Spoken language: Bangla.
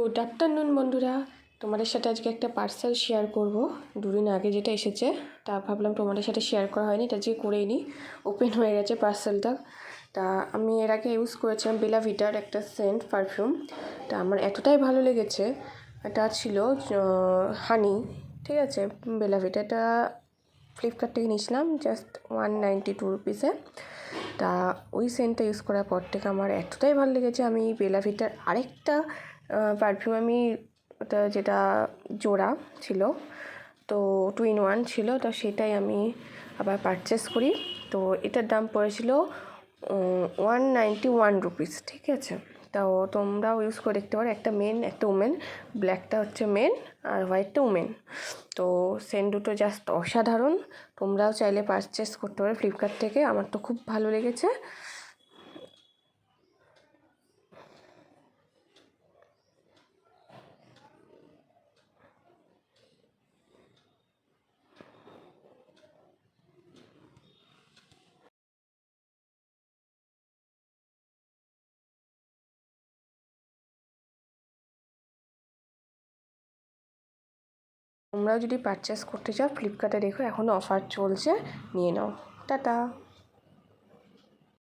গুড আফটারনুন বন্ধুরা, তোমাদের সাথে আজকে একটা পার্সেল শেয়ার করব। দুদিন আগে যেটা এসেছে তা ভাবলাম তোমাদের সাথে শেয়ার করা হয়নি, এটা যে করেই নি। ওপেন হয়ে গেছে পার্সেলটা। তা আমি এর আগে ইউজ করেছিলাম বেলা ভিটার একটা সেন্ট পারফিউম। তা আমার এতটাই ভালো লেগেছে, এটা ছিল হানি, ঠিক আছে। বেলা ভিটাটা ফ্লিপকার্ট থেকে নিয়েছিলাম জাস্ট 192 রুপিসে। তা ওই সেন্টটা ইউজ করার পর থেকে আমার এতটাই ভালো লেগেছে, আমি বেলা ভিটার আরেকটা পারফিউম আমি ওটা যেটা জোড়া ছিল, তো 2 in 1 ছিল, তো সেটাই আমি আবার পারচেস করি। তো এটার দাম পড়েছিল 191 রুপিস, ঠিক আছে। তাও তোমরাও ইউজ করে দেখতে পারো, একটা মেন একটা উমেন, ব্ল্যাকটা হচ্ছে মেন আর হোয়াইটটা উমেন। তো সেন্ট দুটো জাস্ট অসাধারণ, তোমরাও চাইলে পারচেস করতে পারো ফ্লিপকার্ট থেকে। আমার তো খুব ভালো লেগেছে। তোমরাও যদি পারচেস করতে চাও ফ্লিপকার্টে দেখো, এখনও অফার চলছে, নিয়ে নাও। টাটা।